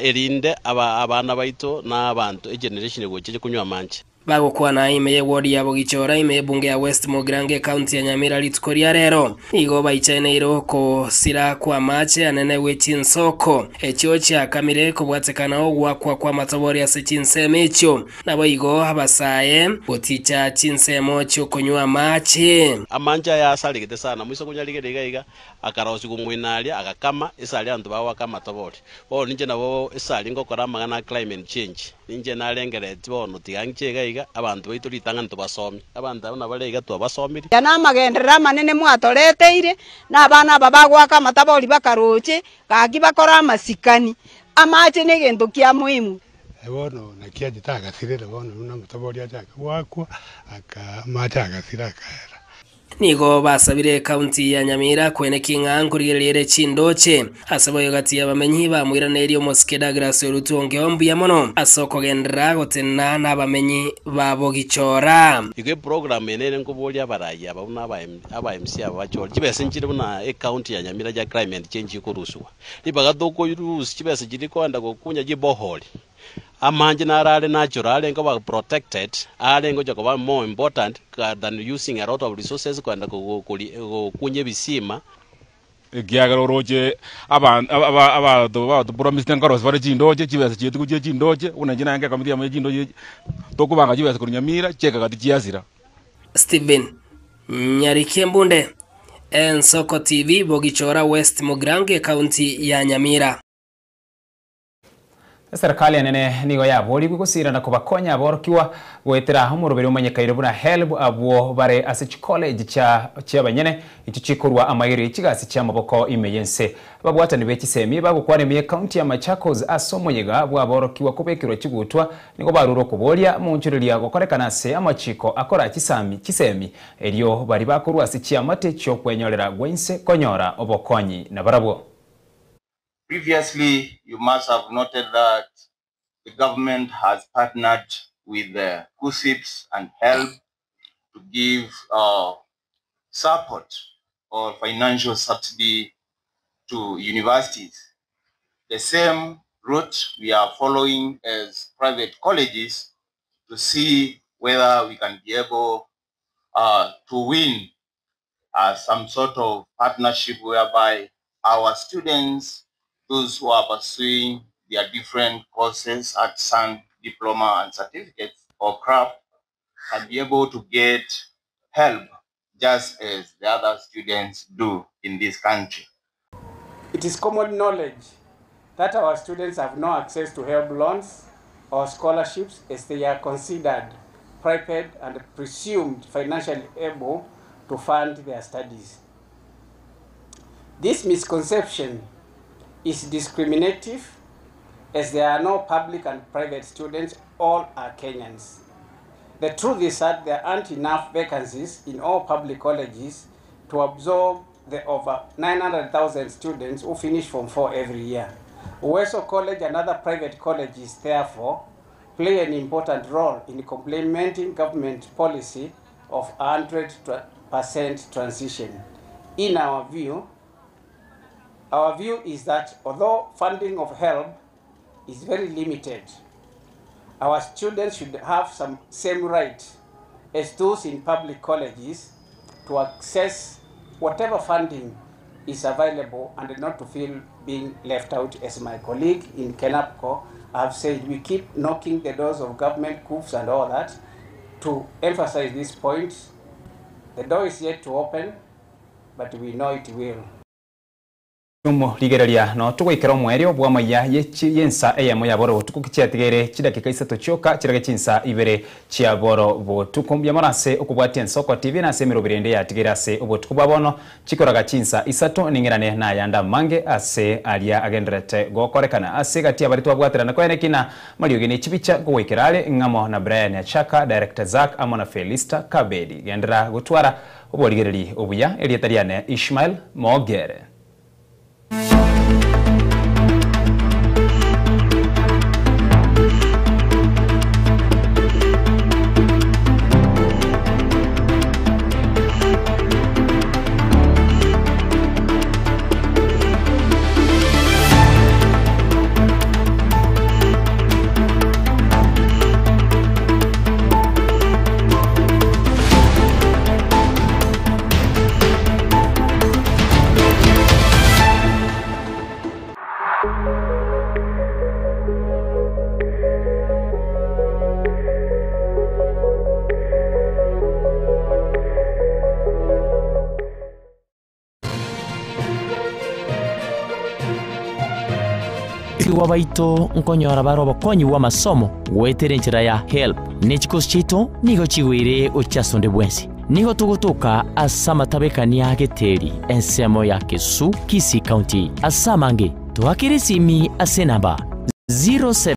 erinde abana baito na abantu generation gocheje kunywa amanje bagukwa na ime ward ya Bogichora ime bunge ya West Mogrange county ya Nyamira litkoria rero igo baichene iro ko sira kwa mache anene wechinsoko echo cha kamire kubwatekana ogwa kwa matobori ya sechinseme echo nabo igo abasaye boticha chinsemo cyo kunywa mache amanja ya saligete sana mwiso kunyaligere iga akarosi kumwinalia akakama esali antu bawa kama tobori ninje nabo esali ngokora magana climate change ninje nalengereti bono tiganchega abantu baitu litanga ntubasomi abantu abana balega tubasomiri yana magenderera manene mwatoreteire na bana babagwaka matabori bakaroche gaki bakora masikani amache ne gento kia muhimu bono nakia jitaga sirere bono na matabori ajaga wakwa aka mataga siraka nigo basabire county ya Nyamira kwene kingankurigerere chindoche asaboyo gati abamenyi bamwiraneri omoskeda graso rutonge ombuya mono asoko gendra gotena nabamenyi babogichora ige program enene nkuboli abarayi abuna aba MC abachora kibese nkire buna county ya Nyamira ja climate change ikoruswa libaga doko yurus kibese jiriko anda gokunya jiboholi amanje narale natural ngo ba protected ale ngo jakoba more important than using a lot of resources kwanda kunye bisima giagaro roje aba promise ngaro zvare chindoje chivese chetu kuje chindoje unanje nange kamiti ya chindoje tokubanga chivese kuri Nyamira cheka kati chiazira Steven Nyarikembunde Ensoko TV Bogichora West Mogrange county ya Nyamira serikali nene nigo yabori gusira na kubakonya aborokiwa gwetera umurubiri umenyekaire buna help abo bare asich college cha banyene ichichikurwa amayiri chigasi cha maboko imeyense babwatani bekisemi bagukwaremiye county ya Machakos asomoyega abo aborokiwa kubekirwa kigutwa nigo baruro kubolia munchuriria gukorekana se amachiko akora kisemi elio bari bakurwa asichia matecho kwenyorera gwense konyora obokonyi na barabo. Previously, you must have noted that the government has partnered with the KUSIPs and HELP to give support or financial subsidy to universities. The same route we are following as private colleges to see whether we can be able to win some sort of partnership whereby our students, those who are pursuing their different courses at SAN, diploma and certificates or craft, can be able to get help just as the other students do in this country. It is common knowledge that our students have no access to help loans or scholarships as they are considered private and presumed financially able to fund their studies. This misconception is discriminative as there are no public and private students, all are Kenyans. The truth is that there aren't enough vacancies in all public colleges to absorb the over 900,000 students who finish Form 4 every year. Uweso College and other private colleges therefore play an important role in complementing government policy of 100% transition. In our view is that although funding of HELP is very limited, our students should have some same right as those in public colleges to access whatever funding is available and not to feel being left out. As my colleague in KENAPCO have said, we keep knocking the doors of government coups and all that to emphasize this point. The door is yet to open, but we know it will. ligereria no tugwikira mwerio bwa maya yensa eyemo ya boro tuku kiatigere chidakika isatu choka chirage chinsa ibere chia boro botuku byamorase okubwatia nsoko TV na semiro birende ya tigirase obotuku babono chikoraga chinsa isatu ningirane na yanda mange ase alia agendrete gokorekana ase gati abaritu abwatira na kwenekina mariogene chibicha gwikirale ngamo na Brian Achaka director Zack amona Felista Kabedi gendra gutwara oboligereri obuya elietariane Ishmael Mogere. Wabaito nkonyora baro bakonyi wa masomo wetere njira ya help nechikosi chito nigo chigwire ochasonde bwensi nigo tugutuka asama tabekani ya geteri ensemo ya Kesu Kisii County asamange tuhakiri simi asenamba 07